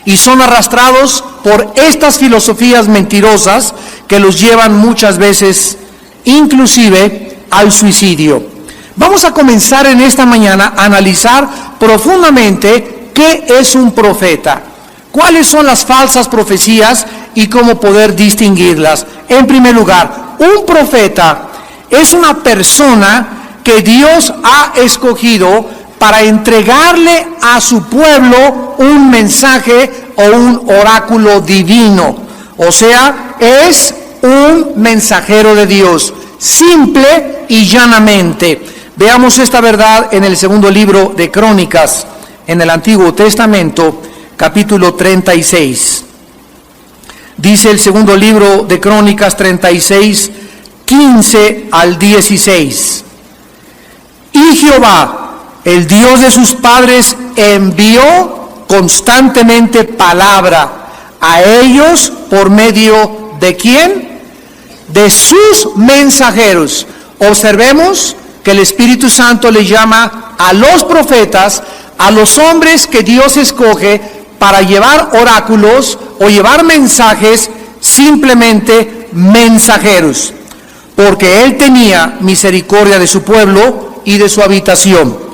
y son arrastrados por estas filosofías mentirosas que los llevan muchas veces inclusive al suicidio. Vamos a comenzar en esta mañana a analizar profundamente qué es un profeta, cuáles son las falsas profecías y cómo poder distinguirlas. En primer lugar, un profeta es una persona que Dios ha escogido para entregarle a su pueblo un mensaje o un oráculo divino. O sea, es un mensajero de Dios, simple y llanamente. Veamos esta verdad en el segundo libro de Crónicas, en el Antiguo Testamento, capítulo 36. Dice el segundo libro de Crónicas 36, 15 al 16. Y Jehová, el Dios de sus padres, envió constantemente palabra a ellos por medio de ¿quién? De sus mensajeros. Observemos que el Espíritu Santo le llama a los profetas, a los hombres que Dios escoge para llevar oráculos o llevar mensajes, simplemente mensajeros, porque Él tenía misericordia de su pueblo y de su habitación.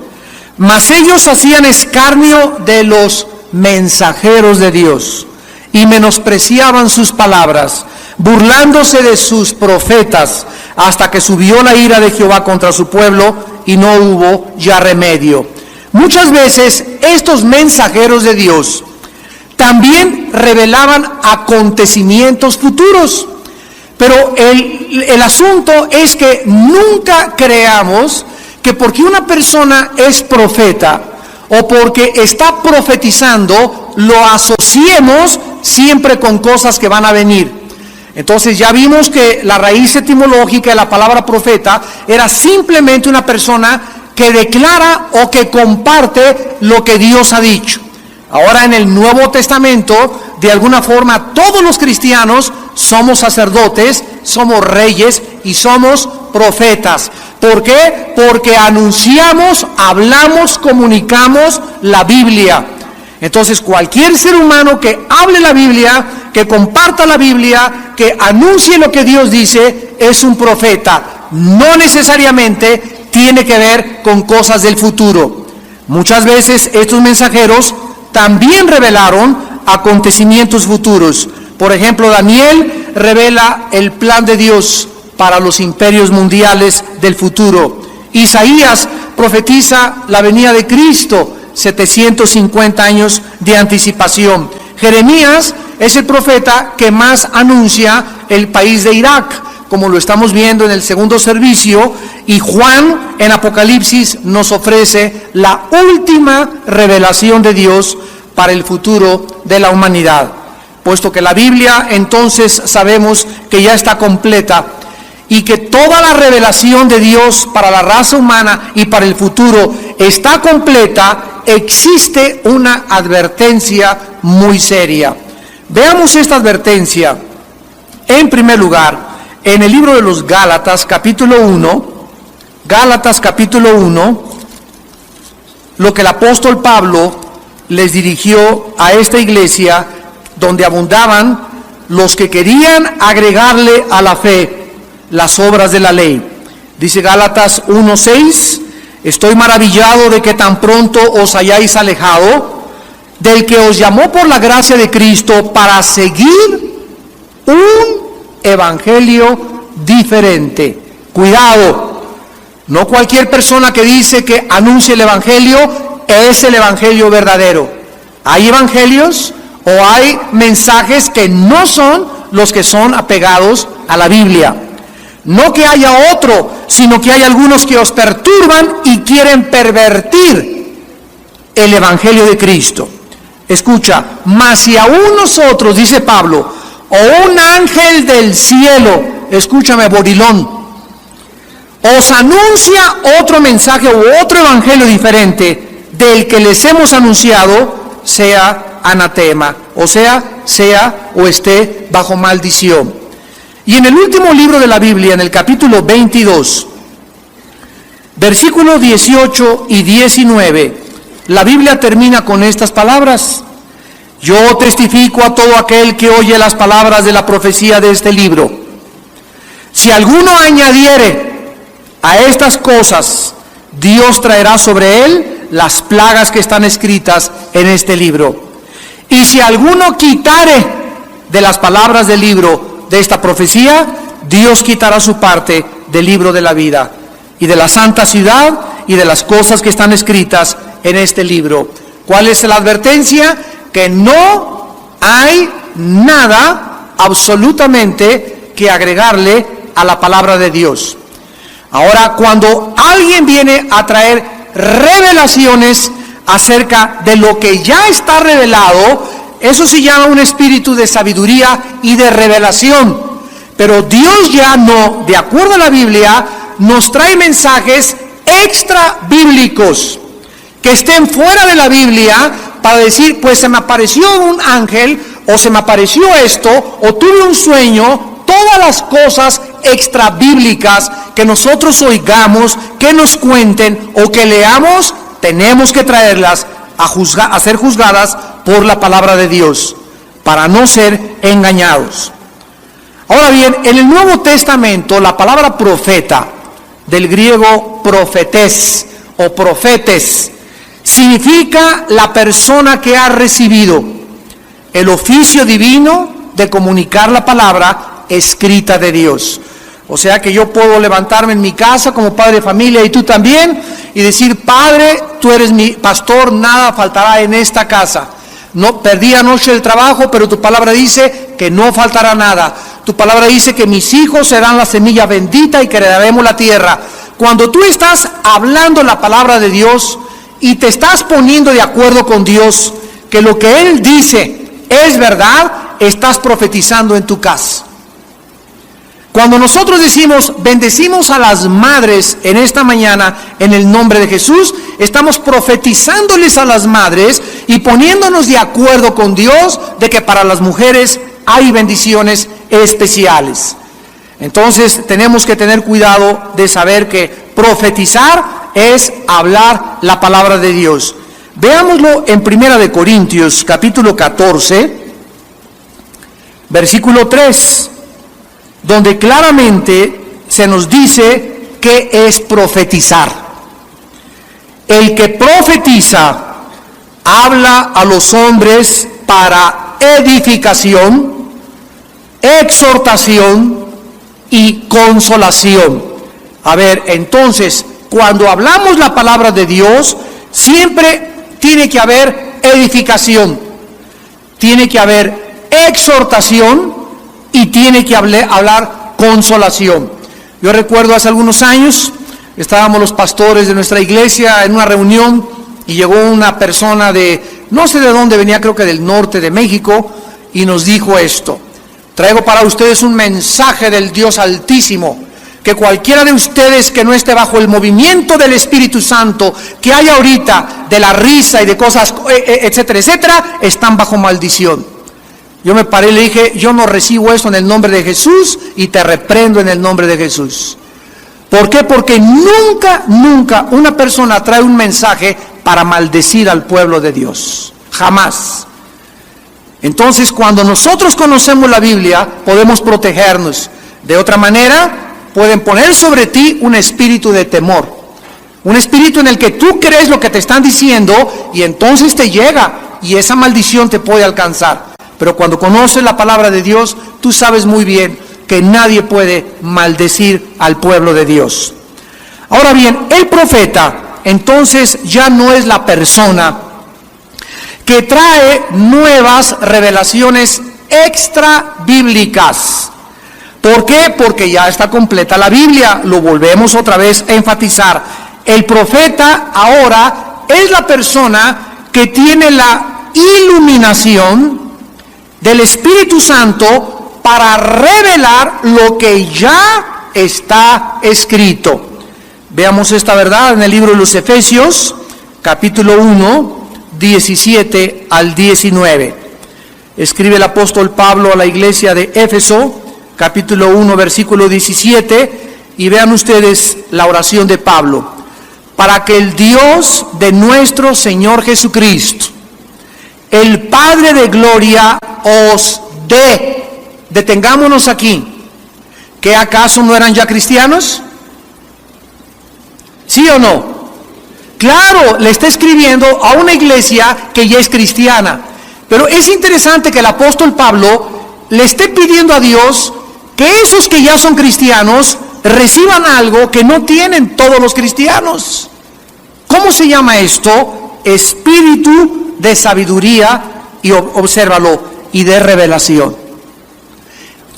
Mas ellos hacían escarnio de los mensajeros de Dios y menospreciaban sus palabras, burlándose de sus profetas, hasta que subió la ira de Jehová contra su pueblo y no hubo ya remedio. Muchas veces estos mensajeros de Dios también revelaban acontecimientos futuros, pero el asunto es que nunca creamos que porque una persona es profeta o porque está profetizando, lo asociemos siempre con cosas que van a venir. Entonces ya vimos que la raíz etimológica de la palabra profeta era simplemente una persona que declara o que comparte lo que Dios ha dicho. Ahora en el Nuevo Testamento, de alguna forma, todos los cristianos somos sacerdotes, somos reyes y somos profetas. ¿Por qué? Porque anunciamos, hablamos, comunicamos la Biblia. Entonces cualquier ser humano que hable la Biblia, que comparta la Biblia, que anuncie lo que Dios dice, es un profeta. No necesariamente tiene que ver con cosas del futuro. Muchas veces estos mensajeros también revelaron acontecimientos futuros. Por ejemplo, Daniel revela el plan de Dios para los imperios mundiales del futuro. Isaías profetiza la venida de Cristo, 750 años de anticipación. Jeremías es el profeta que más anuncia el país de Irak, como lo estamos viendo en el segundo servicio, y Juan en Apocalipsis nos ofrece la última revelación de Dios para el futuro de la humanidad. Puesto que la Biblia entonces sabemos que ya está completa y que toda la revelación de Dios para la raza humana y para el futuro está completa, existe una advertencia muy seria. Veamos esta advertencia. En primer lugar, en el libro de los Gálatas, capítulo 1, lo que el apóstol Pablo les dirigió a esta iglesia, donde abundaban los que querían agregarle a la fe las obras de la ley. Dice Gálatas 1:6, estoy maravillado de que tan pronto os hayáis alejado del que os llamó por la gracia de Cristo para seguir un evangelio diferente. Cuidado, no cualquier persona que dice que anuncia el evangelio es el evangelio verdadero. Hay evangelios o hay mensajes que no son los que son apegados a la Biblia. No que haya otro, sino que hay algunos que os perturban y quieren pervertir el evangelio de Cristo. Escucha, mas si aún nosotros, dice Pablo, o un ángel del cielo, escúchame, Borilón, os anuncia otro mensaje u otro evangelio diferente del que les hemos anunciado, sea anatema, o sea o esté bajo maldición. Y en el último libro de la Biblia, en el capítulo 22, versículos 18 y 19, la Biblia termina con estas palabras: Yo testifico a todo aquel que oye las palabras de la profecía de este libro. Si alguno añadiere a estas cosas, Dios traerá sobre él las plagas que están escritas en este libro. Y si alguno quitare de las palabras del libro de esta profecía, Dios quitará su parte del libro de la vida y de la santa ciudad y de las cosas que están escritas en este libro. ¿Cuál es la advertencia? Que no hay nada absolutamente que agregarle a la palabra de Dios. Ahora, cuando alguien viene a traer revelaciones acerca de lo que ya está revelado, eso se llama un espíritu de sabiduría y de revelación. Pero Dios ya no, de acuerdo a la Biblia, nos trae mensajes extra bíblicos que estén fuera de la Biblia para decir, pues se me apareció un ángel, o se me apareció esto, o tuve un sueño. Todas las cosas extra bíblicas que nosotros oigamos, que nos cuenten o que leamos, tenemos que traerlas a ser juzgadas por la palabra de Dios, para no ser engañados. Ahora bien, en el Nuevo Testamento, la palabra profeta, del griego profetés o profetes, significa la persona que ha recibido el oficio divino de comunicar la palabra escrita de Dios. O sea que yo puedo levantarme en mi casa como padre de familia, y tú también, y decir: Padre, tú eres mi pastor, nada faltará en esta casa. No perdí anoche el trabajo, pero tu palabra dice que no faltará nada. Tu palabra dice que mis hijos serán la semilla bendita y que heredaremos la tierra. Cuando tú estás hablando la palabra de Dios y te estás poniendo de acuerdo con Dios que lo que Él dice es verdad, estás profetizando en tu casa. Cuando nosotros decimos bendecimos a las madres en esta mañana en el nombre de Jesús, estamos profetizándoles a las madres y poniéndonos de acuerdo con Dios de que para las mujeres hay bendiciones especiales. Entonces tenemos que tener cuidado de saber que profetizar es hablar la palabra de Dios. Veámoslo en 1 Corintios capítulo 14, versículo 3. Donde claramente se nos dice qué es profetizar. El que profetiza habla a los hombres para edificación, exhortación y consolación. A ver, entonces, cuando hablamos la palabra de Dios, siempre tiene que haber edificación, tiene que haber exhortación y tiene que hablar consolación. Yo recuerdo hace algunos años, estábamos los pastores de nuestra iglesia en una reunión y llegó una persona de, no sé de dónde venía, creo que del norte de México, y nos dijo esto: traigo para ustedes un mensaje del Dios Altísimo, que cualquiera de ustedes que no esté bajo el movimiento del Espíritu Santo que hay ahorita, de la risa y de cosas, etcétera, etcétera, están bajo maldición. Yo me paré y le dije: yo no recibo eso en el nombre de Jesús y te reprendo en el nombre de Jesús. ¿Por qué? Porque nunca una persona trae un mensaje para maldecir al pueblo de Dios. Jamás. Entonces, cuando nosotros conocemos la Biblia, podemos protegernos. De otra manera, pueden poner sobre ti un espíritu de temor. Un espíritu en el que tú crees lo que te están diciendo y entonces te llega y esa maldición te puede alcanzar. Pero cuando conoces la palabra de Dios, tú sabes muy bien que nadie puede maldecir al pueblo de Dios. Ahora bien, el profeta entonces ya no es la persona que trae nuevas revelaciones extra bíblicas. ¿Por qué? Porque ya está completa la Biblia. Lo volvemos otra vez a enfatizar. El profeta ahora es la persona que tiene la iluminación del Espíritu Santo para revelar lo que ya está escrito. Veamos esta verdad en el libro de los Efesios, capítulo 1, 17 al 19. Escribe el apóstol Pablo a la iglesia de Éfeso, capítulo 1, versículo 17, y vean ustedes la oración de Pablo. Para que el Dios de nuestro Señor Jesucristo, el Padre de gloria os dé. Detengámonos aquí. ¿Qué acaso no eran ya cristianos? ¿Sí o no? Claro, le está escribiendo a una iglesia que ya es cristiana. Pero es interesante que el apóstol Pablo le esté pidiendo a Dios que esos que ya son cristianos reciban algo que no tienen todos los cristianos. ¿Cómo se llama esto? Espíritu de sabiduría, y obsérvalo, y de revelación.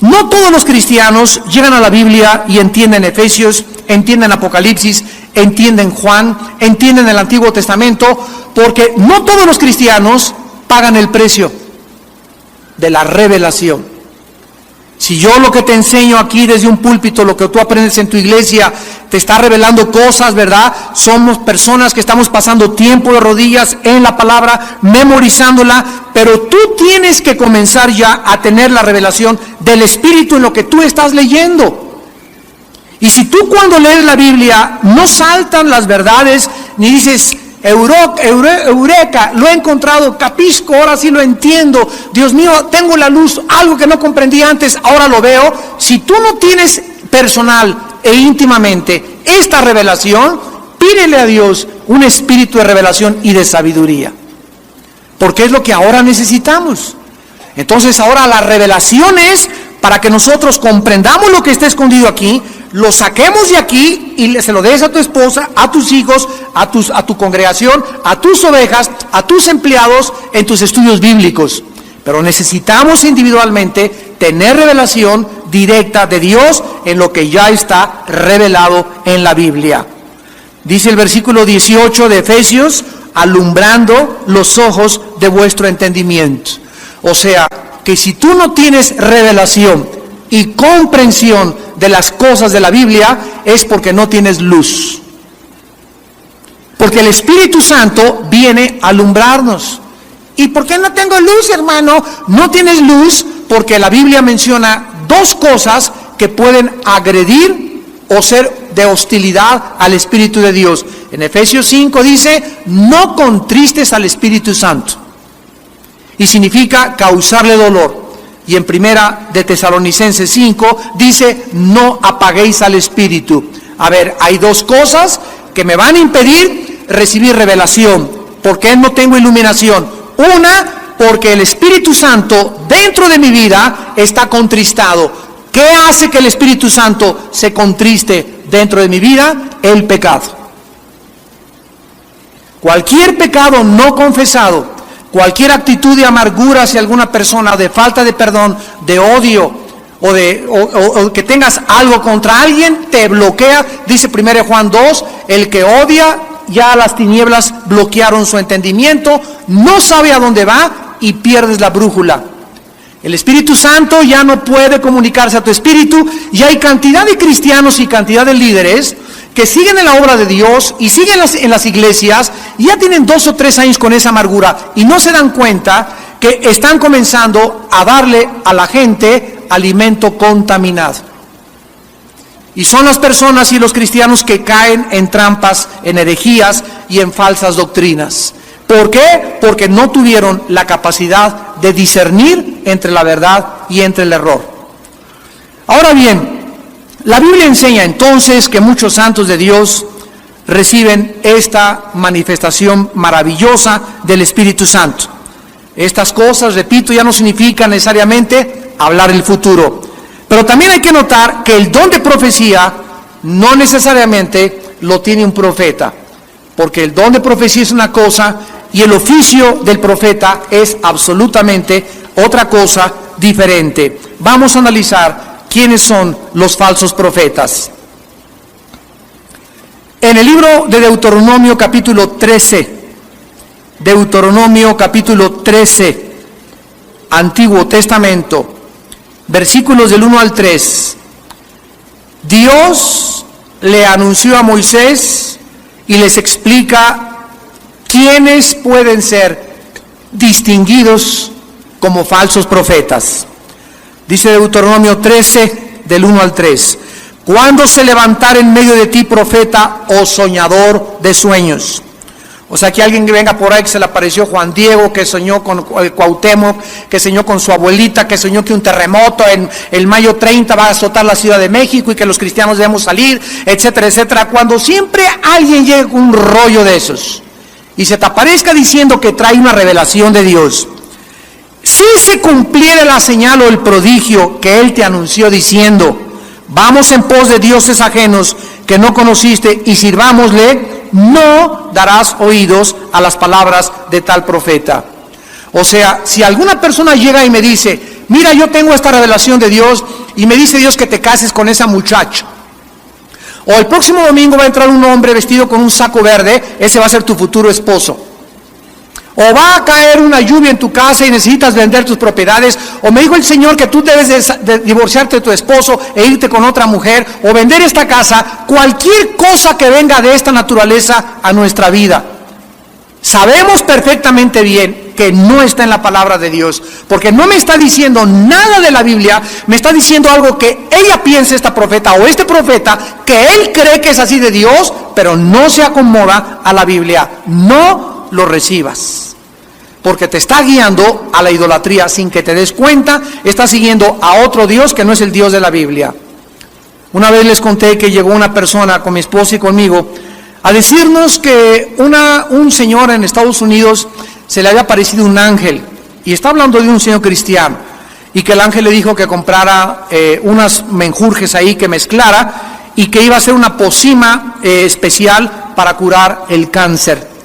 No todos los cristianos llegan a la Biblia y entienden Efesios, entienden Apocalipsis, entienden Juan, entienden el Antiguo Testamento, porque no todos los cristianos pagan el precio de la revelación. Si yo lo que te enseño aquí desde un púlpito, lo que tú aprendes en tu iglesia, te está revelando cosas, ¿verdad? Somos personas que estamos pasando tiempo de rodillas en la palabra, memorizándola, pero tú tienes que comenzar ya a tener la revelación del Espíritu en lo que tú estás leyendo. Y si tú cuando lees la Biblia no saltan las verdades, ni dices, eureka, lo he encontrado, capisco, ahora sí lo entiendo, Dios mío, tengo la luz, algo que no comprendí antes, ahora lo veo. Si tú no tienes personal e íntimamente esta revelación, pídele a Dios un espíritu de revelación y de sabiduría, porque es lo que ahora necesitamos. Entonces ahora la revelación es para que nosotros comprendamos lo que está escondido aquí, lo saquemos de aquí y se lo des a tu esposa, a tus hijos, a tu congregación, a tus ovejas, a tus empleados en tus estudios bíblicos. Pero necesitamos individualmente tener revelación directa de Dios en lo que ya está revelado en la Biblia. Dice el versículo 18 de Efesios, alumbrando los ojos de vuestro entendimiento. O sea, que si tú no tienes revelación y comprensión de las cosas de la Biblia, es porque no tienes luz. Porque el Espíritu Santo viene a alumbrarnos. ¿Y por qué no tengo luz, hermano? No tienes luz porque la Biblia menciona dos cosas que pueden agredir o ser de hostilidad al Espíritu de Dios. En Efesios 5 dice, no contristes al Espíritu Santo. Y significa causarle dolor. Y en primera de Tesalonicenses 5 dice, no apaguéis al Espíritu. A ver, hay dos cosas que me van a impedir recibir revelación. ¿Por qué no tengo iluminación? Una, porque el Espíritu Santo dentro de mi vida está contristado. ¿Qué hace que el Espíritu Santo se contriste dentro de mi vida? El pecado. Cualquier pecado no confesado, cualquier actitud de amargura hacia alguna persona, de falta de perdón, de odio, o que tengas algo contra alguien, te bloquea. Dice 1 Juan 2, el que odia, ya las tinieblas bloquearon su entendimiento, no sabe a dónde va y pierdes la brújula. El Espíritu Santo ya no puede comunicarse a tu espíritu, y hay cantidad de cristianos y cantidad de líderes que siguen en la obra de Dios y siguen en las iglesias y ya tienen 2 o 3 años con esa amargura y no se dan cuenta que están comenzando a darle a la gente alimento contaminado. Y son las personas y los cristianos que caen en trampas, en herejías y en falsas doctrinas. ¿Por qué? Porque no tuvieron la capacidad de discernir entre la verdad y entre el error. Ahora bien, la Biblia enseña entonces que muchos santos de Dios reciben esta manifestación maravillosa del Espíritu Santo. Estas cosas, repito, ya no significan necesariamente hablar el futuro. Pero también hay que notar que el don de profecía no necesariamente lo tiene un profeta, porque el don de profecía es una cosa y el oficio del profeta es absolutamente otra cosa diferente. Vamos a analizar quiénes son los falsos profetas. En el libro de Deuteronomio capítulo 13, Deuteronomio capítulo 13, Antiguo Testamento, versículos del 1 al 3, Dios le anunció a Moisés y les explica quiénes pueden ser distinguidos como falsos profetas. Dice Deuteronomio 13, del 1 al 3, cuando se levantare en medio de ti profeta o soñador de sueños, O sea, que alguien que venga por ahí que se le apareció Juan Diego, que soñó con Cuauhtémoc, que soñó con su abuelita, que soñó que un terremoto en el mayo 30 va a azotar la Ciudad de México y que los cristianos debemos salir, etcétera, etcétera. Cuando siempre alguien llega con un rollo de esos y se te aparezca diciendo que trae una revelación de Dios, si se cumpliera la señal o el prodigio que él te anunció diciendo, vamos en pos de dioses ajenos que no conociste y sirvámosle, no darás oídos a las palabras de tal profeta. O sea, si alguna persona llega y me dice, mira, yo tengo esta revelación de Dios y me dice Dios que te cases con esa muchacha, o el próximo domingo va a entrar un hombre vestido con un saco verde, ese va a ser tu futuro esposo. O va a caer una lluvia en tu casa y necesitas vender tus propiedades. O me dijo el Señor que tú debes de divorciarte de tu esposo e irte con otra mujer. O vender esta casa. Cualquier cosa que venga de esta naturaleza a nuestra vida. Sabemos perfectamente bien que no está en la palabra de Dios. Porque no me está diciendo nada de la Biblia. Me está diciendo algo que ella piensa, esta profeta o este profeta, que él cree que es así de Dios, pero no se acomoda a la Biblia. No lo recibas. Porque te está guiando a la idolatría sin que te des cuenta, estás siguiendo a otro Dios que no es el Dios de la Biblia. Una vez les conté que llegó una persona con mi esposa y conmigo a decirnos que un señor en Estados Unidos se le había aparecido un ángel, y está hablando de un señor cristiano, y que el ángel le dijo que comprara unas menjurjes ahí que mezclara, y que iba a hacer una pócima especial para curar el cáncer.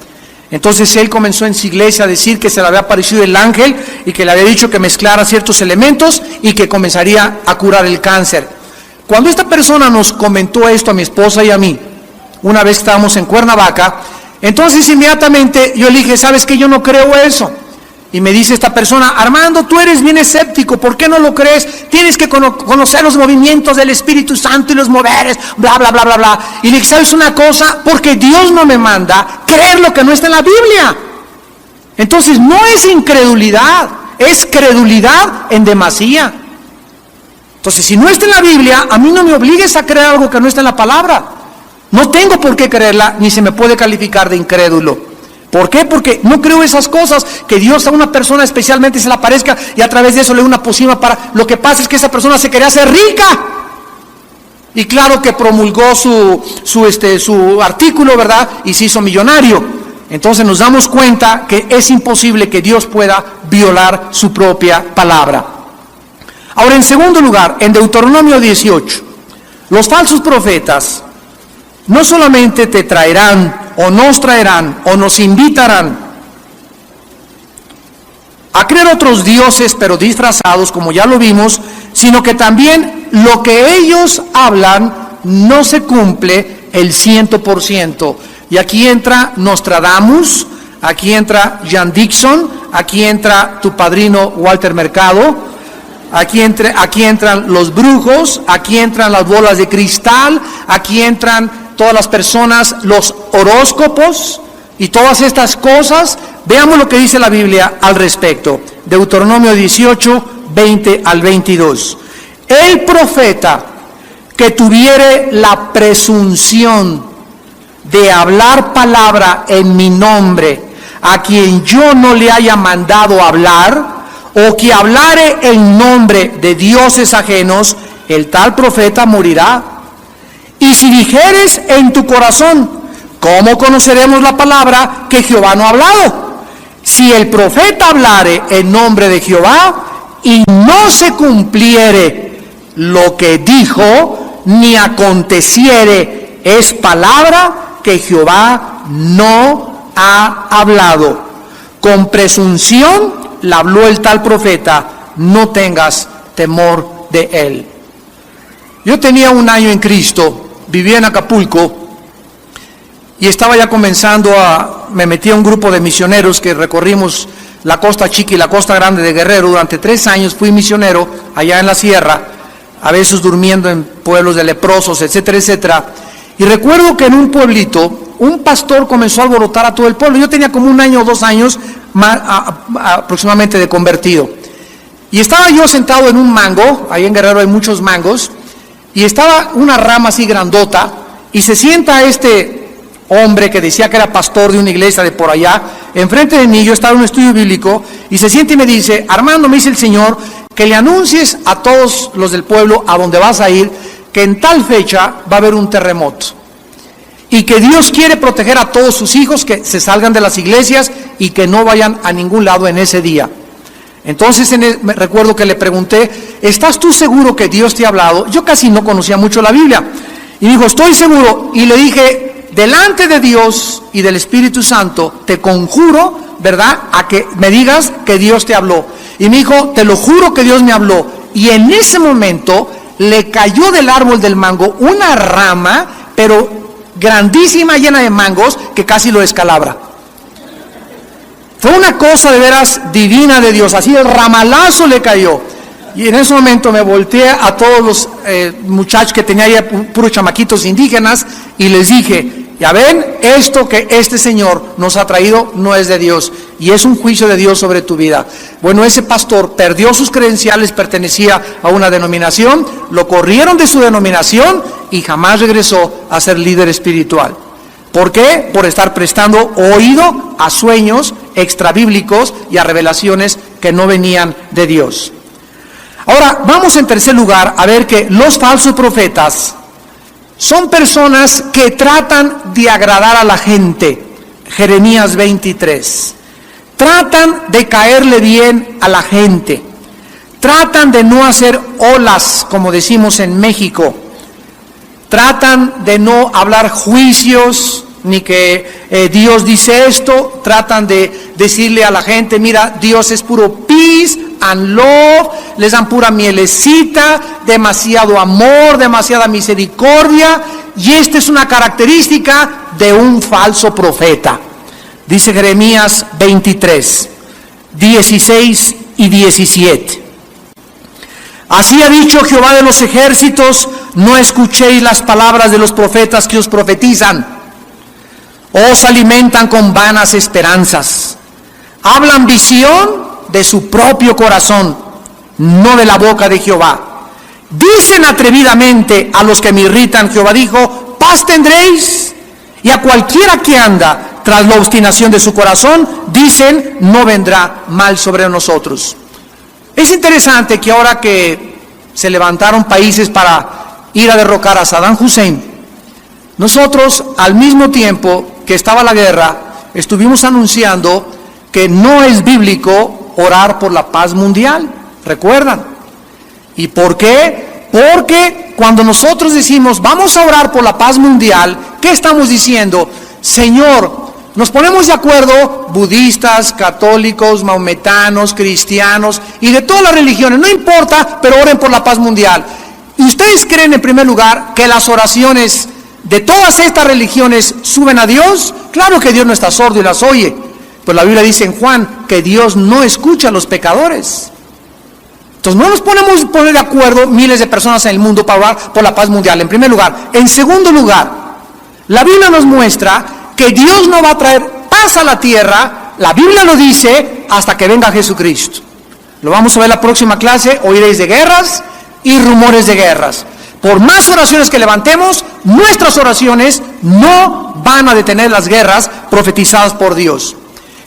Entonces él comenzó en su iglesia a decir que se le había aparecido el ángel y que le había dicho que mezclara ciertos elementos y que comenzaría a curar el cáncer. Cuando esta persona nos comentó esto a mi esposa y a mí, una vez que estábamos en Cuernavaca, entonces inmediatamente yo le dije, ¿sabes qué? Yo no creo eso. Y me dice esta persona, Armando, tú eres bien escéptico, ¿por qué no lo crees? Tienes que conocer los movimientos del Espíritu Santo y los moveres, bla, bla, bla, bla, bla. Y le dije, ¿sabes una cosa? Porque Dios no me manda creer lo que no está en la Biblia. Entonces no es incredulidad, es credulidad en demasía. Entonces si no está en la Biblia, a mí no me obligues a creer algo que no está en la palabra. No tengo por qué creerla, ni se me puede calificar de incrédulo. ¿Por qué? Porque no creo esas cosas, que Dios a una persona especialmente se le aparezca y a través de eso le dé una pócima para... Lo que pasa es que esa persona se quería hacer rica. Y claro que promulgó su artículo, ¿verdad? Y se hizo millonario. Entonces nos damos cuenta que es imposible que Dios pueda violar su propia palabra. Ahora, en segundo lugar, en Deuteronomio 18, los falsos profetas no solamente te traerán o nos traerán o nos invitarán a creer otros dioses pero disfrazados, como ya lo vimos, sino que también lo que ellos hablan no se cumple el 100%. Y aquí entra Nostradamus, aquí entra Jan Dixon, aquí entra tu padrino Walter Mercado, aquí entran los brujos, aquí entran las bolas de cristal, aquí entran todas las personas, los horóscopos y todas estas cosas. Veamos lo que dice la Biblia al respecto. Deuteronomio 18, 20 al 22. El profeta que tuviere la presunción de hablar palabra en mi nombre, a quien yo no le haya mandado hablar, o que hablare en nombre de dioses ajenos, el tal profeta morirá. Y si dijeres en tu corazón, ¿cómo conoceremos la palabra que Jehová no ha hablado? Si el profeta hablare en nombre de Jehová y no se cumpliere lo que dijo, ni aconteciere, es palabra que Jehová no ha hablado. Con presunción la habló el tal profeta, no tengas temor de él. Yo tenía 1 año en Cristo, vivía en Acapulco y estaba ya comenzando me metí a un grupo de misioneros que recorrimos la Costa Chica y la Costa Grande de Guerrero. Durante 3 años fui misionero allá en la sierra, a veces durmiendo en pueblos de leprosos, etcétera, etcétera. Y recuerdo que en un pueblito, un pastor comenzó a alborotar a todo el pueblo. Yo tenía como 1 año o 2 años aproximadamente de convertido. Y estaba yo sentado en un mango, ahí en Guerrero hay muchos mangos, y estaba una rama así grandota, y se sienta este hombre que decía que era pastor de una iglesia de por allá, enfrente de mí. Yo estaba en un estudio bíblico y se siente y me dice: Armando, me dice el Señor que le anuncies a todos los del pueblo a donde vas a ir que en tal fecha va a haber un terremoto y que Dios quiere proteger a todos sus hijos, que se salgan de las iglesias y que no vayan a ningún lado en ese día. Entonces me recuerdo que le pregunté: ¿estás tú seguro que Dios te ha hablado? Yo casi no conocía mucho la Biblia. Y dijo: estoy seguro. Y le dije: delante de Dios y del Espíritu Santo, te conjuro, ¿verdad?, a que me digas que Dios te habló. Y me dijo: te lo juro que Dios me habló. Y en ese momento le cayó del árbol del mango una rama, pero grandísima, llena de mangos, que casi lo descalabra. Fue una cosa de veras divina de Dios, así el ramalazo le cayó. Y en ese momento me volteé a todos los muchachos que tenía ahí, puros chamaquitos indígenas, y les dije: ya ven, esto que este Señor nos ha traído no es de Dios, y es un juicio de Dios sobre tu vida. Bueno, ese pastor perdió sus credenciales, pertenecía a una denominación, lo corrieron de su denominación y jamás regresó a ser líder espiritual. ¿Por qué? Por estar prestando oído a sueños extrabíblicos y a revelaciones que no venían de Dios. Ahora, vamos en tercer lugar a ver que los falsos profetas son personas que tratan de agradar a la gente. Jeremías 23. Tratan de caerle bien a la gente. Tratan de no hacer olas, como decimos en México. Tratan de no hablar juicios, ni que Dios dice esto. Tratan de decirle a la gente: mira, Dios es puro peace and love. Les dan pura mielecita, demasiado amor, demasiada misericordia. Y esta es una característica de un falso profeta. Dice Jeremías 23, 16 y 17. Así ha dicho Jehová de los ejércitos: no escuchéis las palabras de los profetas que os profetizan. Os alimentan con vanas esperanzas. Hablan visión de su propio corazón, no de la boca de Jehová. Dicen atrevidamente a los que me irritan: Jehová dijo, paz tendréis. Y a cualquiera que anda tras la obstinación de su corazón, dicen, no vendrá mal sobre nosotros. Es interesante que ahora que se levantaron países para ir a derrocar a Saddam Hussein, nosotros al mismo tiempo que estaba la guerra, estuvimos anunciando que no es bíblico orar por la paz mundial. ¿Recuerdan? ¿Y por qué? Porque cuando nosotros decimos vamos a orar por la paz mundial, ¿qué estamos diciendo? Señor, nos ponemos de acuerdo, budistas, católicos, maometanos, cristianos y de todas las religiones, no importa, pero oren por la paz mundial. ¿Y ustedes creen, en primer lugar, que las oraciones de todas estas religiones suben a Dios? Claro que Dios no está sordo y las oye. Pues la Biblia dice en Juan que Dios no escucha a los pecadores. Entonces no nos podemos poner de acuerdo miles de personas en el mundo para orar por la paz mundial, en primer lugar. En segundo lugar, la Biblia nos muestra que Dios no va a traer paz a la tierra, la Biblia lo dice, hasta que venga Jesucristo. Lo vamos a ver en la próxima clase. Oiréis de guerras y rumores de guerras. Por más oraciones que levantemos, nuestras oraciones no van a detener las guerras profetizadas por Dios.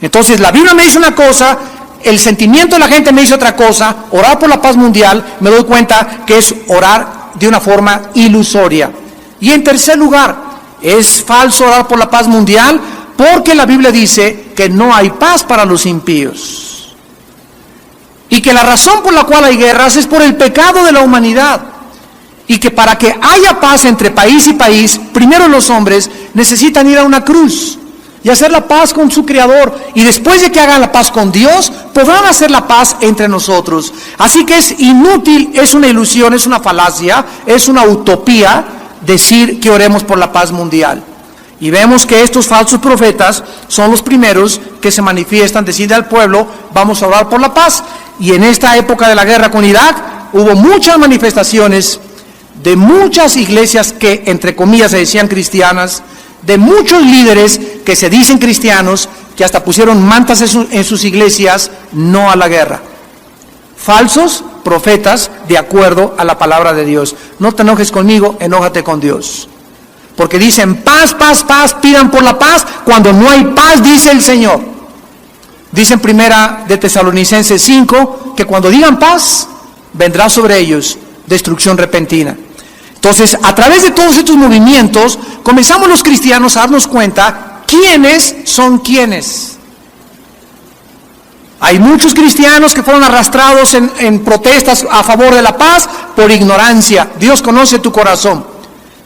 Entonces la Biblia me dice una cosa, el sentimiento de la gente me dice otra cosa. Orar por la paz mundial, me doy cuenta que es orar de una forma ilusoria. Y en tercer lugar, es falso orar por la paz mundial porque la Biblia dice que no hay paz para los impíos. Y que la razón por la cual hay guerras es por el pecado de la humanidad. Y que para que haya paz entre país y país, primero los hombres necesitan ir a una cruz y hacer la paz con su Creador. Y después de que hagan la paz con Dios, podrán hacer la paz entre nosotros. Así que es inútil, es una ilusión, es una falacia, es una utopía decir que oremos por la paz mundial. Y vemos que estos falsos profetas son los primeros que se manifiestan, deciden al pueblo, vamos a orar por la paz. Y en esta época de la guerra con Irak, hubo muchas manifestaciones de muchas iglesias que, entre comillas, se decían cristianas, de muchos líderes que se dicen cristianos, que hasta pusieron mantas en sus iglesias, no a la guerra. Falsos profetas de acuerdo a la palabra de Dios. No te enojes conmigo, enójate con Dios. Porque dicen paz, paz, paz, pidan por la paz, cuando no hay paz, dice el Señor. Dice en Primera de Tesalonicenses 5, que cuando digan paz, vendrá sobre ellos destrucción repentina. Entonces, a través de todos estos movimientos, comenzamos los cristianos a darnos cuenta quiénes son quiénes. Hay muchos cristianos que fueron arrastrados en protestas a favor de la paz por ignorancia. Dios conoce tu corazón.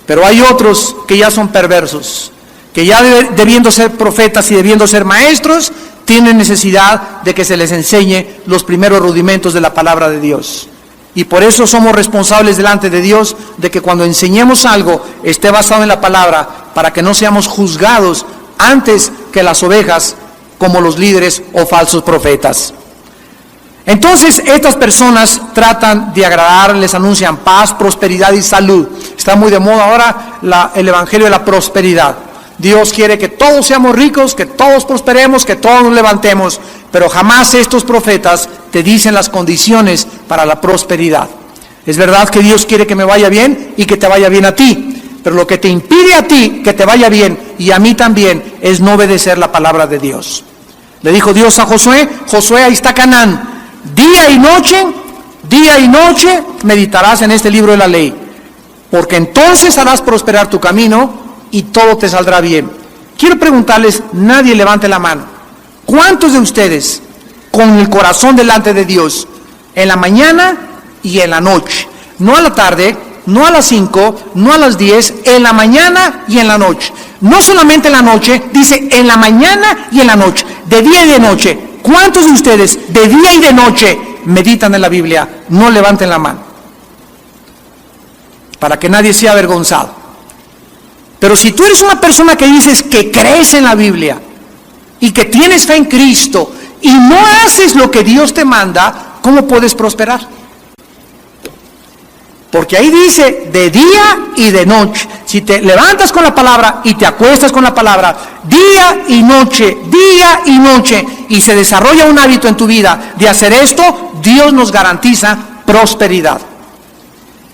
Pero hay otros que ya son perversos, que ya debiendo ser profetas y debiendo ser maestros, tienen necesidad de que se les enseñe los primeros rudimentos de la palabra de Dios. Y por eso somos responsables delante de Dios de que cuando enseñemos algo esté basado en la palabra, para que no seamos juzgados antes que las ovejas como los líderes o falsos profetas. Entonces estas personas tratan de agradar, les anuncian paz, prosperidad y salud. Está muy de moda ahora el evangelio de la prosperidad. Dios quiere que todos seamos ricos, que todos prosperemos, que todos nos levantemos, pero jamás estos profetas te dicen las condiciones para la prosperidad. Es verdad que Dios quiere que me vaya bien y que te vaya bien a ti, pero lo que te impide a ti que te vaya bien y a mí también es no obedecer la palabra de Dios. Le dijo Dios a Josué: Josué, ahí está Canaán, día y noche meditarás en este libro de la ley, porque entonces harás prosperar tu camino y todo te saldrá bien. Quiero preguntarles, nadie levante la mano, ¿cuántos de ustedes con el corazón delante de Dios en la mañana y en la noche? No a la tarde, no a las 5, no a las 10, en la mañana y en la noche. No solamente en la noche, dice en la mañana y en la noche, de día y de noche. ¿Cuántos de ustedes de día y de noche meditan en la Biblia? No levanten la mano, para que nadie sea avergonzado. Pero si tú eres una persona que dices que crees en la Biblia y que tienes fe en Cristo y no haces lo que Dios te manda, ¿cómo puedes prosperar? Porque ahí dice de día y de noche. Si te levantas con la palabra y te acuestas con la palabra, día y noche, y se desarrolla un hábito en tu vida de hacer esto, Dios nos garantiza prosperidad.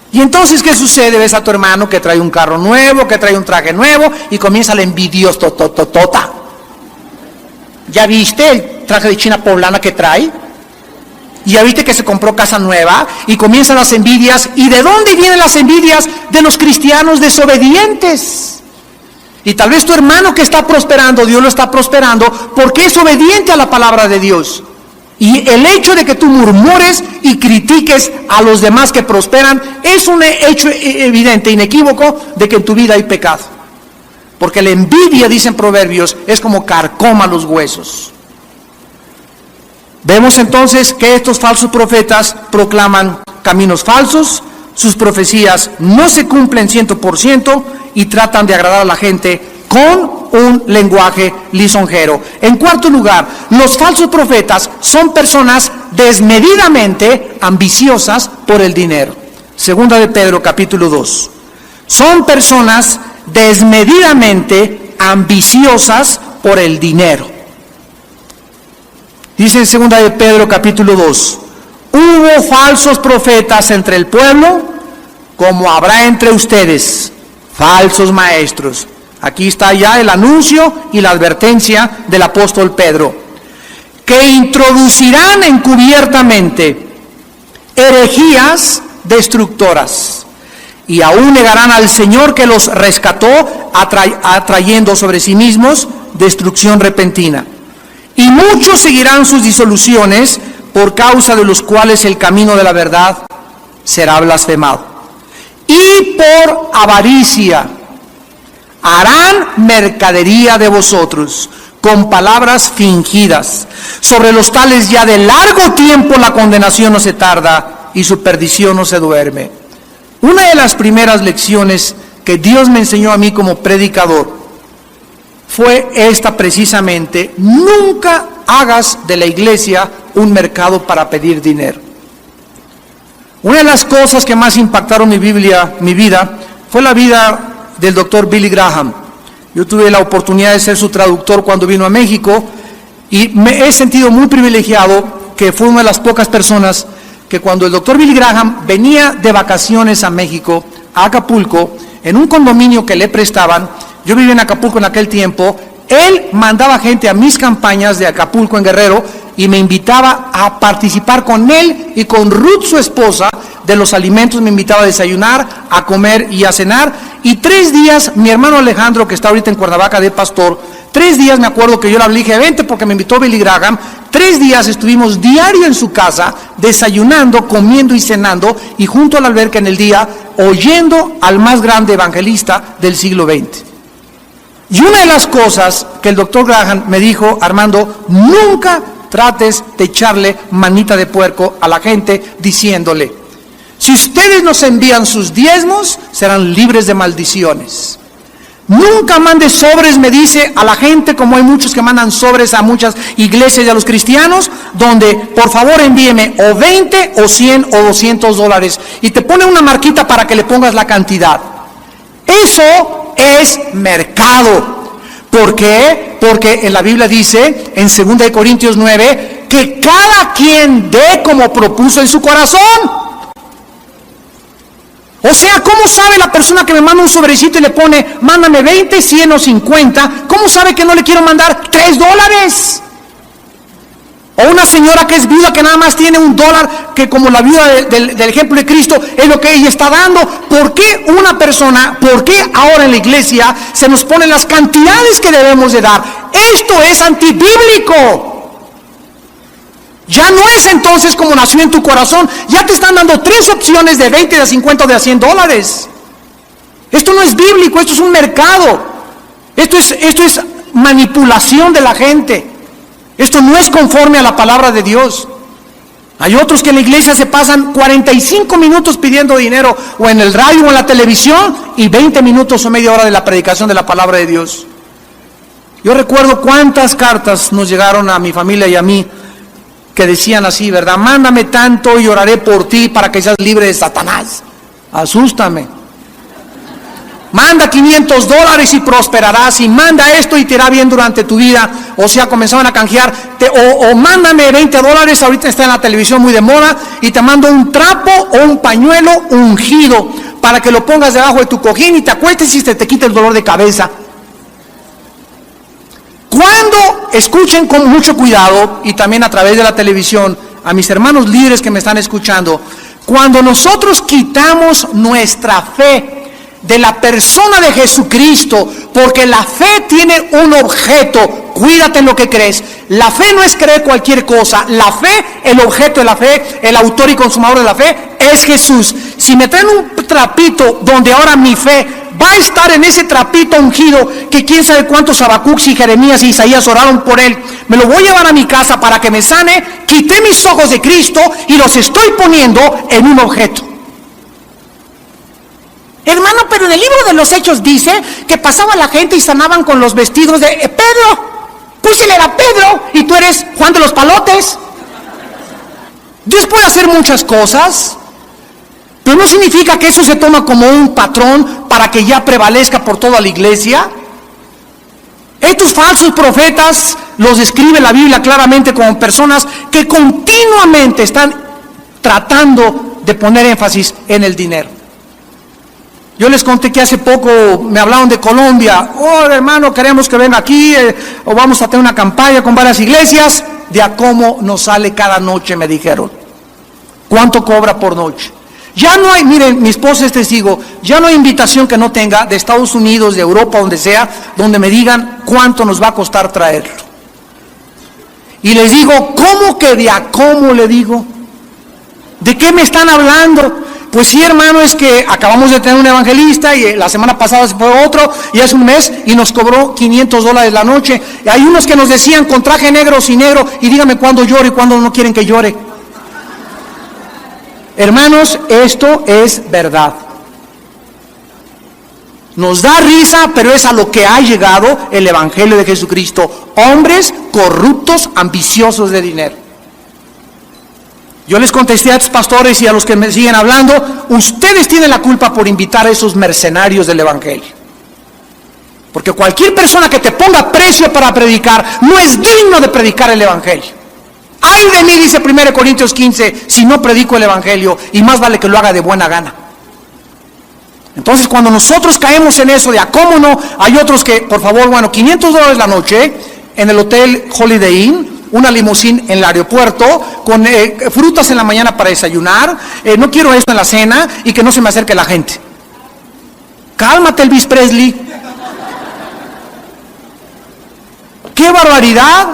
Y entonces, ¿qué sucede? Ves a tu hermano que trae un carro nuevo, que trae un traje nuevo, y comienza la envidiosototota. ¿Ya viste el traje de China poblana que trae? Y ya viste que se compró casa nueva, y comienzan las envidias. ¿Y de dónde vienen las envidias? De los cristianos desobedientes. Y tal vez tu hermano que está prosperando, Dios lo está prosperando porque es obediente a la palabra de Dios. Y el hecho de que tú murmures y critiques a los demás que prosperan es un hecho evidente, inequívoco, de que en tu vida hay pecado. Porque la envidia, dicen Proverbios, es como carcoma los huesos. Vemos entonces que estos falsos profetas proclaman caminos falsos, sus profecías no se cumplen 100% y tratan de agradar a la gente con un lenguaje lisonjero. En cuarto lugar, los falsos profetas son personas desmedidamente ambiciosas por el dinero. Segunda de Pedro, capítulo 2. Son personas desmedidamente ambiciosas por el dinero. Dice en segunda de Pedro, capítulo 2, hubo falsos profetas entre el pueblo, como habrá entre ustedes falsos maestros. Aquí está ya el anuncio y la advertencia del apóstol Pedro, que introducirán encubiertamente herejías destructoras, y aún negarán al Señor que los rescató, atrayendo sobre sí mismos destrucción repentina. Y muchos seguirán sus disoluciones, por causa de los cuales el camino de la verdad será blasfemado. Y por avaricia harán mercadería de vosotros, con palabras fingidas. Sobre los tales ya de largo tiempo la condenación no se tarda, y su perdición no se duerme. Una de las primeras lecciones que Dios me enseñó a mí como predicador fue esta precisamente: nunca hagas de la iglesia un mercado para pedir dinero. Una de las cosas que más impactaron mi vida, fue la vida del doctor Billy Graham. Yo tuve la oportunidad de ser su traductor cuando vino a México, y me he sentido muy privilegiado que fue una de las pocas personas que cuando el doctor Billy Graham venía de vacaciones a México, a Acapulco, en un condominio que le prestaban. Yo vivía en Acapulco en aquel tiempo. Él mandaba gente a mis campañas de Acapulco en Guerrero y me invitaba a participar con él y con Ruth, su esposa, de los alimentos. Me invitaba a desayunar, a comer y a cenar. Y 3 días, mi hermano Alejandro, que está ahorita en Cuernavaca de pastor, 3 días me acuerdo que yo le dije, vente porque me invitó Billy Graham. 3 días estuvimos diario en su casa, desayunando, comiendo y cenando, y junto a la alberca en el día, oyendo al más grande evangelista del siglo XX. Y una de las cosas que el doctor Graham me dijo, Armando, nunca trates de echarle manita de puerco a la gente diciéndole, si ustedes nos envían sus diezmos, serán libres de maldiciones. Nunca mandes sobres, me dice, a la gente, como hay muchos que mandan sobres a muchas iglesias y a los cristianos, donde por favor envíeme o 20 o 100 o $200 y te pone una marquita para que le pongas la cantidad. Eso es mercado. ¿Por qué? Porque en la Biblia dice, en 2 Corintios 9, que cada quien dé como propuso en su corazón. O sea, ¿cómo sabe la persona que me manda un sobrecito y le pone, mándame 20, 100 o 50? ¿Cómo sabe que no le quiero mandar $3? O una señora que es viuda, que nada más tiene $1, que como la viuda del ejemplo de Cristo es lo que ella está dando. ¿Por qué una persona, por qué ahora en la iglesia se nos ponen las cantidades que debemos de dar? Esto es antibíblico. Ya no es entonces como nació en tu corazón. Ya te están dando 3 opciones de 20, de 50 o de $100. Esto no es bíblico, esto es un mercado. Esto es manipulación de la gente. Esto no es conforme a la palabra de Dios. Hay otros que en la iglesia se pasan 45 minutos pidiendo dinero, o en el radio o en la televisión, y 20 minutos o media hora de la predicación de la palabra de Dios. Yo recuerdo cuántas cartas nos llegaron a mi familia y a mí, que decían así, ¿verdad? Mándame tanto y oraré por ti para que seas libre de Satanás. Asústame. Manda $500 y prosperarás, y manda esto y te irá bien durante tu vida. O sea, comenzaban a canjear, o mándame $20, ahorita está en la televisión muy de moda, y te mando un trapo o un pañuelo ungido para que lo pongas debajo de tu cojín y te acuestes y te quite el dolor de cabeza. Cuando escuchen con mucho cuidado, y también a través de la televisión, a mis hermanos líderes que me están escuchando, cuando nosotros quitamos nuestra fe de la persona de Jesucristo, porque la fe tiene un objeto, cuídate en lo que crees. La fe no es creer cualquier cosa. La fe, el objeto de la fe, el autor y consumador de la fe es Jesús. Si me traen un trapito donde ahora mi fe va a estar en ese trapito ungido, que quién sabe cuántos Habacuc y Jeremías y Isaías oraron por él, me lo voy a llevar a mi casa para que me sane, quité mis ojos de Cristo y los estoy poniendo en un objeto. Hermano, pero en el libro de los Hechos dice que pasaba la gente y sanaban con los vestidos de Pedro. Pues él era Pedro y tú eres Juan de los Palotes. Dios puede hacer muchas cosas, pero no significa que eso se toma como un patrón para que ya prevalezca por toda la iglesia. Estos falsos profetas los describe la Biblia claramente como personas que continuamente están tratando de poner énfasis en el dinero. Yo les conté que hace poco me hablaron de Colombia. Oh, hermano, queremos que venga aquí, o vamos a tener una campaña con varias iglesias. De a cómo nos sale cada noche, me dijeron. ¿Cuánto cobra por noche? Ya no hay, miren, mi esposa es testigo, ya no hay invitación que no tenga de Estados Unidos, de Europa, donde sea, donde me digan cuánto nos va a costar traerlo. Y les digo, ¿cómo que de a cómo? Le digo, ¿de qué me están hablando? Pues sí, hermano, es que acabamos de tener un evangelista y la semana pasada se fue otro y hace un mes y nos cobró $500 la noche. Y hay unos que nos decían con traje negro, sin negro, y dígame cuándo llore y cuándo no quieren que llore. Hermanos, esto es verdad. Nos da risa, pero es a lo que ha llegado el evangelio de Jesucristo. Hombres corruptos, ambiciosos de dinero. Yo les contesté a estos pastores y a los que me siguen hablando, ustedes tienen la culpa por invitar a esos mercenarios del evangelio. Porque cualquier persona que te ponga precio para predicar no es digno de predicar el evangelio. Ay de mí, dice 1 Corintios 15, si no predico el evangelio, y más vale que lo haga de buena gana. Entonces, cuando nosotros caemos en eso de cómo no, hay otros que, por favor, bueno, $500 la noche en el hotel Holiday Inn, una limusín en el aeropuerto, con frutas en la mañana para desayunar, no quiero esto en la cena y que no se me acerque la gente. Cálmate, Elvis Presley. ¡Qué barbaridad!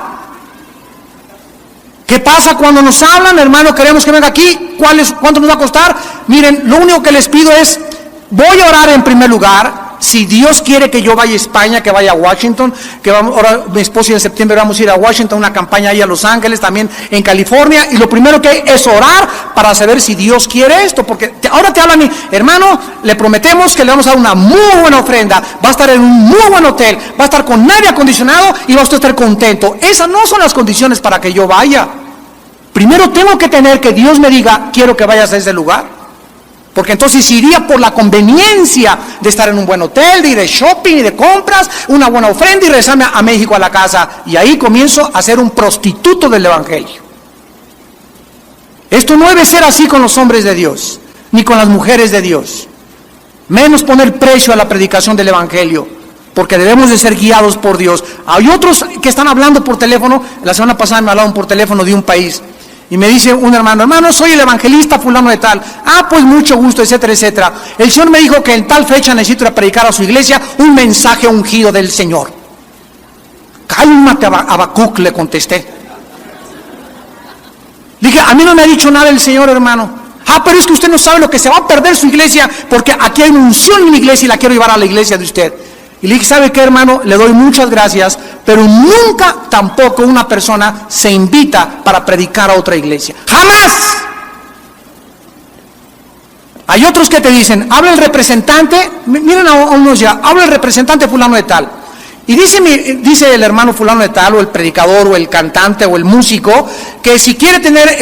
¿Qué pasa cuando nos hablan, hermano? Queremos que venga aquí. ¿Cuánto nos va a costar? Miren, lo único que les pido es, voy a orar en primer lugar. Si Dios quiere que yo vaya a España, que vaya a Washington, que vamos, ahora mi esposo y en septiembre vamos a ir a Washington, una campaña ahí a Los Ángeles, también en California, y lo primero que es orar para saber si Dios quiere esto, porque ahora te hablan y, hermano, le prometemos que le vamos a dar una muy buena ofrenda, va a estar en un muy buen hotel, va a estar con aire acondicionado y va a estar contento. Esas no son las condiciones para que yo vaya. Primero tengo que tener que Dios me diga, quiero que vayas a ese lugar. Porque entonces iría por la conveniencia de estar en un buen hotel, de ir de shopping y de compras, una buena ofrenda y regresarme a México a la casa. Y ahí comienzo a ser un prostituto del Evangelio. Esto no debe ser así con los hombres de Dios, ni con las mujeres de Dios. Menos poner precio a la predicación del Evangelio, porque debemos de ser guiados por Dios. Hay otros que están hablando por teléfono. La semana pasada me hablaron por teléfono de un país. Y me dice un hermano, soy el evangelista fulano de tal. Pues mucho gusto, etcétera, etcétera. El Señor me dijo que en tal fecha necesito ir a predicar a su iglesia un mensaje ungido del Señor. Cálmate, Habacuc, le contesté. Dije, a mí no me ha dicho nada el Señor, hermano. Pero es que usted no sabe lo que se va a perder su iglesia, porque aquí hay una unción en mi iglesia y la quiero llevar a la iglesia de usted. Y le dije, ¿sabe qué, hermano? Le doy muchas gracias, pero nunca tampoco una persona se invita para predicar a otra iglesia. ¡Jamás! Hay otros que te dicen, habla el representante, miren a unos ya, habla el representante fulano de tal. Y dice el hermano fulano de tal, o el predicador, o el cantante, o el músico, que si quiere tener,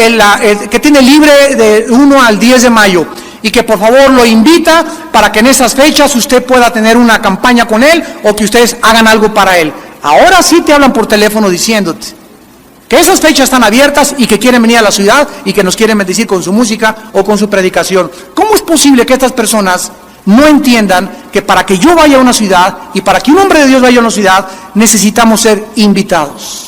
que tiene libre de 1 al 10 de mayo, y que por favor lo invita para que en esas fechas usted pueda tener una campaña con él o que ustedes hagan algo para él. Ahora sí te hablan por teléfono diciéndote que esas fechas están abiertas y que quieren venir a la ciudad y que nos quieren bendecir con su música o con su predicación. ¿Cómo es posible que estas personas no entiendan que para que yo vaya a una ciudad y para que un hombre de Dios vaya a una ciudad necesitamos ser invitados?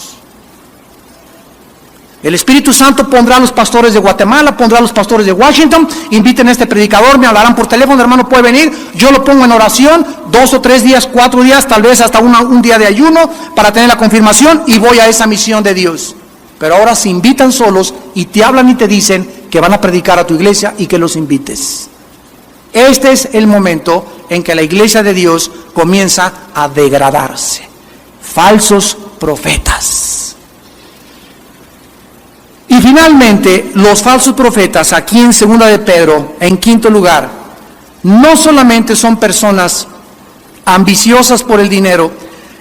El Espíritu Santo pondrá a los pastores de Guatemala, pondrá a los pastores de Washington, inviten a este predicador, me hablarán por teléfono, hermano, puede venir, yo lo pongo en oración, 2 o 3 días, 4 días, tal vez hasta un día de ayuno, para tener la confirmación y voy a esa misión de Dios. Pero ahora se invitan solos y te hablan y te dicen que van a predicar a tu iglesia y que los invites. Este es el momento en que la iglesia de Dios comienza a degradarse. Falsos profetas. Y finalmente, los falsos profetas, aquí en 2 de Pedro, en quinto lugar, no solamente son personas ambiciosas por el dinero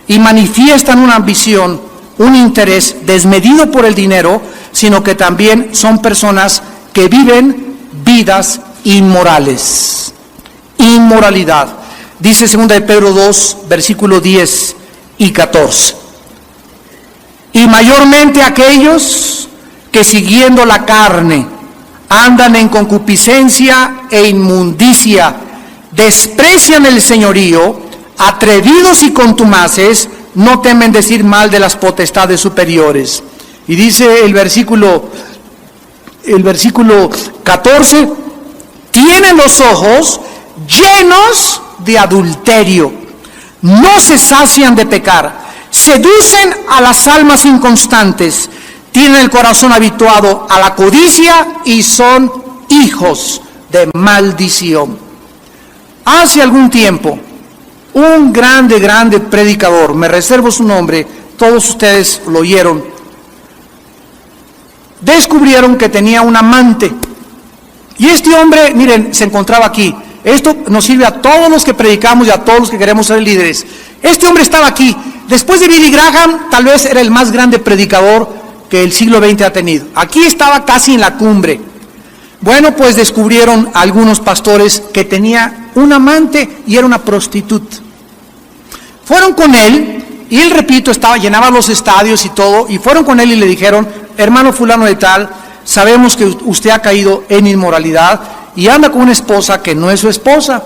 y manifiestan una ambición, un interés desmedido por el dinero, sino que también son personas que viven vidas inmorales. Inmoralidad. Dice 2 de Pedro 2, versículo 10 y 14. Y mayormente aquellos que siguiendo la carne andan en concupiscencia e inmundicia, desprecian el señorío, atrevidos y contumaces, no temen decir mal de las potestades superiores. Y dice el versículo 14, tienen los ojos llenos de adulterio, no se sacian de pecar, seducen a las almas inconstantes, tienen el corazón habituado a la codicia y son hijos de maldición. Hace algún tiempo, un grande predicador, me reservo su nombre, todos ustedes lo oyeron, descubrieron que tenía un amante. Y este hombre, miren, se encontraba aquí. Esto nos sirve a todos los que predicamos y a todos los que queremos ser líderes. Este hombre estaba aquí. Después de Billy Graham, tal vez era el más grande predicador que el siglo XX ha tenido. Aquí estaba casi en la cumbre. Bueno, pues descubrieron algunos pastores que tenía un amante y era una prostituta. Fueron con él, y él, repito, llenaba los estadios y todo, y fueron con él y le dijeron, hermano fulano de tal, sabemos que usted ha caído en inmoralidad y anda con una esposa que no es su esposa.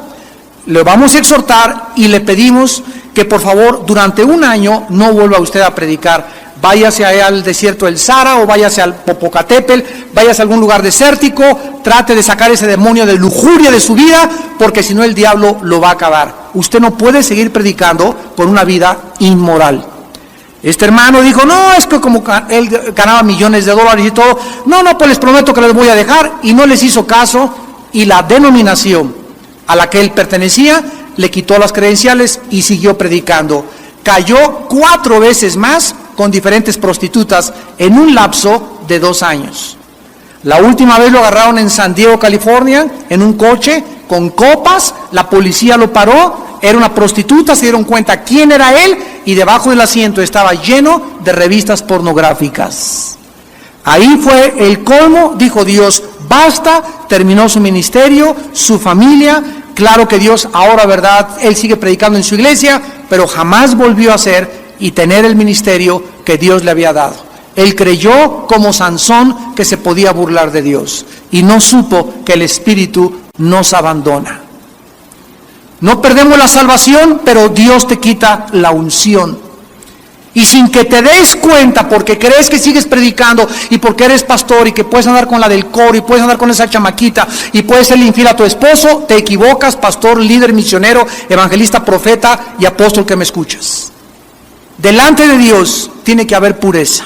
le vamos a exhortar y le pedimos que por favor durante un año no vuelva usted a predicar. Váyase allá al desierto del Sahara o váyase al Popocatépetl, váyase a algún lugar desértico, trate de sacar ese demonio de lujuria de su vida, porque si no el diablo lo va a acabar. Usted no puede seguir predicando por una vida inmoral. Este hermano dijo, no, es que como él ganaba millones de dólares y todo, no, pues les prometo que les voy a dejar, y no les hizo caso, y la denominación a la que él pertenecía le quitó las credenciales y siguió predicando. Cayó 4 veces más con diferentes prostitutas en un lapso de 2 años. La última vez lo agarraron en San Diego, California, en un coche con copas, la policía lo paró, era una prostituta, se dieron cuenta quién era él y debajo del asiento estaba lleno de revistas pornográficas. Ahí fue el colmo, dijo Dios, basta, terminó su ministerio, su familia. Claro que Dios ahora, ¿verdad? Él sigue predicando en su iglesia, pero jamás volvió a ser y tener el ministerio que Dios le había dado. Él creyó como Sansón que se podía burlar de Dios y no supo que el Espíritu nos abandona. No perdemos la salvación, pero Dios te quita la unción. Y sin que te des cuenta, porque crees que sigues predicando y porque eres pastor y que puedes andar con la del coro y puedes andar con esa chamaquita y puedes ser infiel a tu esposo, te equivocas, pastor, líder, misionero, evangelista, profeta y apóstol que me escuchas. Delante de Dios tiene que haber pureza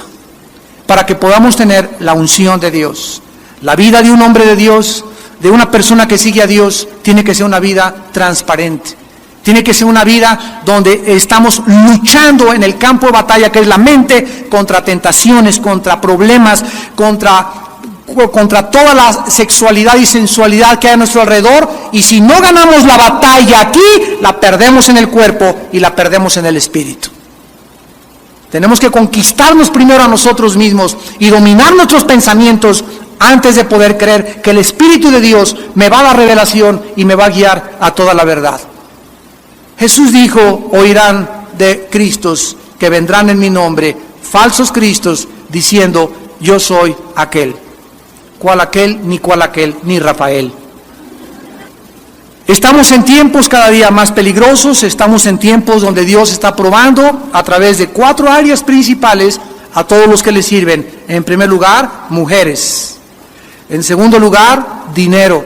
para que podamos tener la unción de Dios. La vida de un hombre de Dios, de una persona que sigue a Dios, tiene que ser una vida transparente. Tiene que ser una vida donde estamos luchando en el campo de batalla que es la mente, contra tentaciones, contra problemas, contra toda la sexualidad y sensualidad que hay a nuestro alrededor. Y si no ganamos la batalla aquí, la perdemos en el cuerpo y la perdemos en el espíritu. Tenemos que conquistarnos primero a nosotros mismos y dominar nuestros pensamientos antes de poder creer que el Espíritu de Dios me va a dar revelación y me va a guiar a toda la verdad. Jesús dijo, oirán de Cristos que vendrán en mi nombre, falsos Cristos, diciendo, yo soy aquel. ¿Cuál aquel? Ni cuál aquel, ni Rafael. Estamos en tiempos cada día más peligrosos, estamos en tiempos donde Dios está probando a través de 4 áreas principales a todos los que le sirven. En primer lugar, mujeres. En segundo lugar, dinero.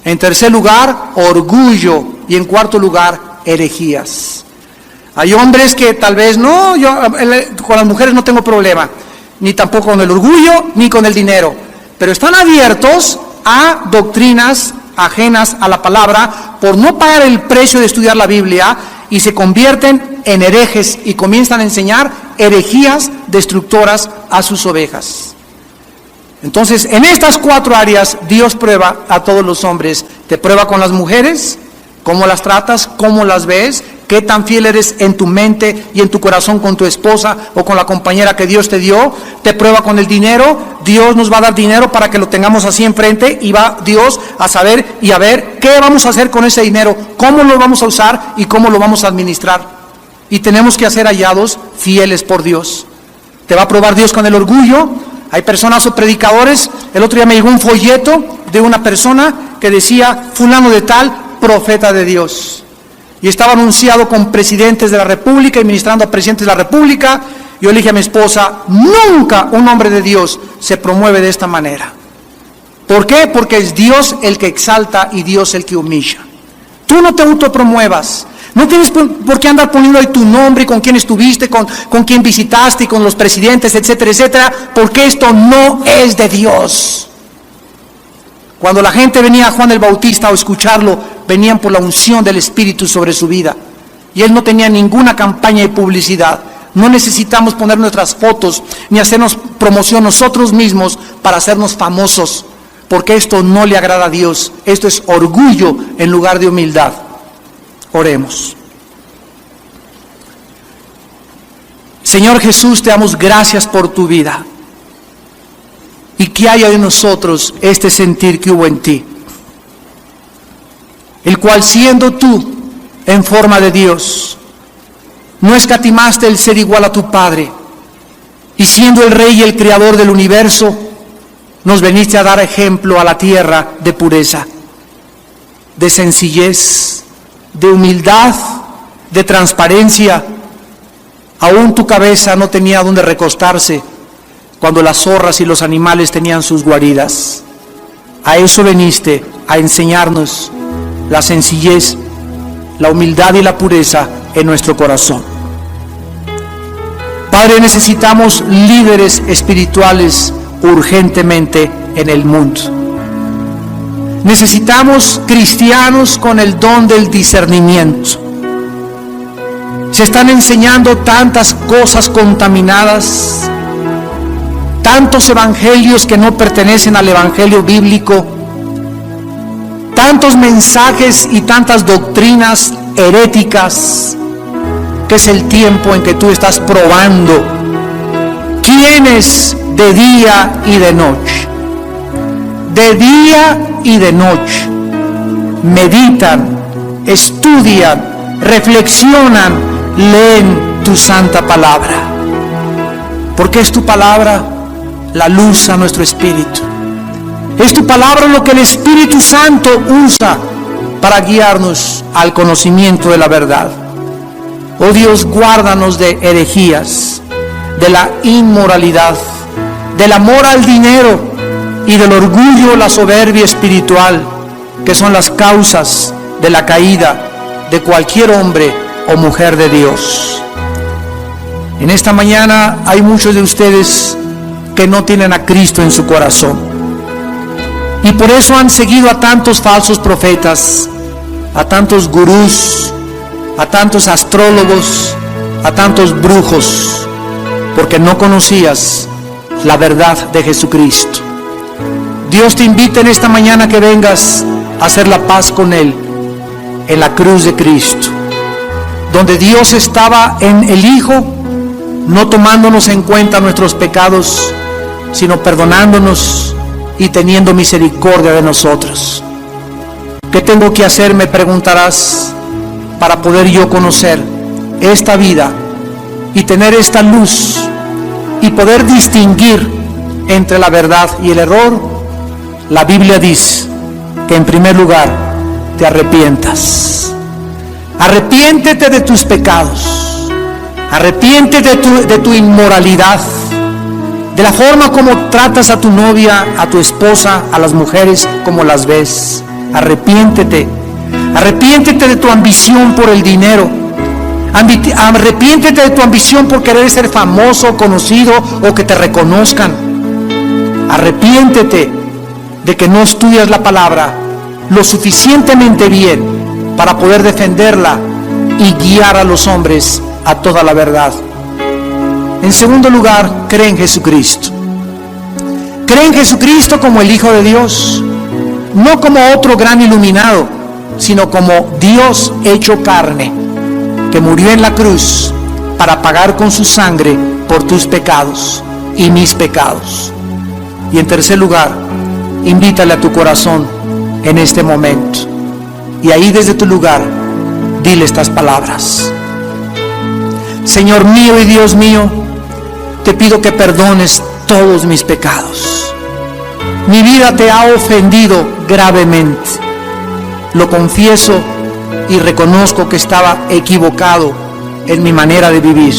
En tercer lugar, orgullo. Y en cuarto lugar, herejías. Hay hombres que tal vez, no, yo con las mujeres no tengo problema, ni tampoco con el orgullo, ni con el dinero, pero están abiertos a doctrinas ajenas a la palabra por no pagar el precio de estudiar la Biblia y se convierten en herejes y comienzan a enseñar herejías destructoras a sus ovejas. Entonces, en estas 4 áreas, Dios prueba a todos los hombres. Te prueba con las mujeres, cómo las tratas, cómo las ves, qué tan fiel eres en tu mente y en tu corazón con tu esposa o con la compañera que Dios te dio. Te prueba con el dinero. Dios nos va a dar dinero para que lo tengamos así enfrente y va Dios a saber y a ver qué vamos a hacer con ese dinero, cómo lo vamos a usar y cómo lo vamos a administrar. Y tenemos que ser hallados fieles por Dios. Te va a probar Dios con el orgullo. Hay personas o predicadores. El otro día me llegó un folleto de una persona que decía, fulano de tal, profeta de Dios. Y estaba anunciado con presidentes de la República y ministrando a presidentes de la República. Yo le dije a mi esposa, nunca un hombre de Dios se promueve de esta manera. ¿Por qué? Porque es Dios el que exalta y Dios el que humilla. Tú no te autopromuevas. No tienes por qué andar poniendo ahí tu nombre y con quién estuviste, con quién visitaste y con los presidentes, etcétera, etcétera, porque esto no es de Dios. Cuando la gente venía a Juan el Bautista a escucharlo, venían por la unción del Espíritu sobre su vida. Y él no tenía ninguna campaña de publicidad. No necesitamos poner nuestras fotos ni hacernos promoción nosotros mismos para hacernos famosos, porque esto no le agrada a Dios. Esto es orgullo en lugar de humildad. Oremos. Señor Jesús, te damos gracias por tu vida. Y que haya en nosotros este sentir que hubo en ti, el cual siendo tú en forma de Dios, no escatimaste el ser igual a tu Padre, y siendo el Rey y el Creador del universo, nos veniste a dar ejemplo a la tierra de pureza, de sencillez, de humildad, de transparencia. Aún tu cabeza no tenía donde recostarse cuando las zorras y los animales tenían sus guaridas. A eso veniste, a enseñarnos la sencillez, la humildad y la pureza en nuestro corazón. Padre, necesitamos líderes espirituales urgentemente en el mundo. Necesitamos cristianos con el don del discernimiento. Se están enseñando tantas cosas contaminadas, tantos evangelios que no pertenecen al evangelio bíblico, tantos mensajes y tantas doctrinas heréticas, que es el tiempo en que tú estás probando quiénes de día y de noche, meditan, estudian, reflexionan, leen tu santa palabra, porque es tu palabra la luz a nuestro espíritu. Es tu palabra lo que el Espíritu Santo usa para guiarnos al conocimiento de la verdad. Oh Dios, guárdanos de herejías, de la inmoralidad, del amor al dinero y del orgullo, la soberbia espiritual, que son las causas de la caída de cualquier hombre o mujer de Dios. En esta mañana hay muchos de ustedes que no tienen a Cristo en su corazón, y por eso han seguido a tantos falsos profetas, a tantos gurús, a tantos astrólogos, a tantos brujos, porque no conocías la verdad de Jesucristo. Dios te invita en esta mañana que vengas a hacer la paz con Él en la cruz de Cristo, donde Dios estaba en el Hijo, no tomándonos en cuenta nuestros pecados, sino perdonándonos y teniendo misericordia de nosotros. ¿Qué tengo que hacer?, me preguntarás, para poder yo conocer esta vida y tener esta luz y poder distinguir entre la verdad y el error. La Biblia dice que en primer lugar te arrepientas. Arrepiéntete de tus pecados, arrepiéntete de tu inmoralidad, de la forma como tratas a tu novia, a tu esposa, a las mujeres, como las ves. Arrepiéntete. Arrepiéntete de tu ambición por el dinero. Arrepiéntete de tu ambición por querer ser famoso, conocido o que te reconozcan. Arrepiéntete de que no estudias la palabra lo suficientemente bien para poder defenderla y guiar a los hombres a toda la verdad. En segundo lugar, cree en Jesucristo. Cree en Jesucristo como el Hijo de Dios, no como otro gran iluminado, sino como Dios hecho carne, que murió en la cruz para pagar con su sangre por tus pecados y mis pecados. Y en tercer lugar, invítale a tu corazón en este momento, y ahí desde tu lugar dile estas palabras: Señor mío y Dios mío, te pido que perdones todos mis pecados. Mi vida te ha ofendido gravemente. Lo confieso y reconozco que estaba equivocado en mi manera de vivir.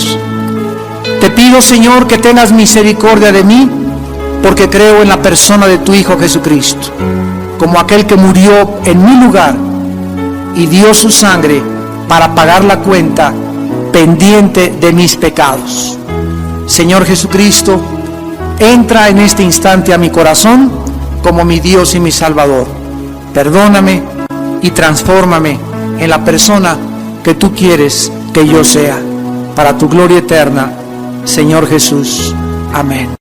Te pido, Señor, que tengas misericordia de mí, porque creo en la persona de tu Hijo Jesucristo, como aquel que murió en mi lugar y dio su sangre para pagar la cuenta pendiente de mis pecados. Señor Jesucristo, entra en este instante a mi corazón como mi Dios y mi Salvador. Perdóname y transfórmame en la persona que tú quieres que yo sea, para tu gloria eterna, Señor Jesús. Amén.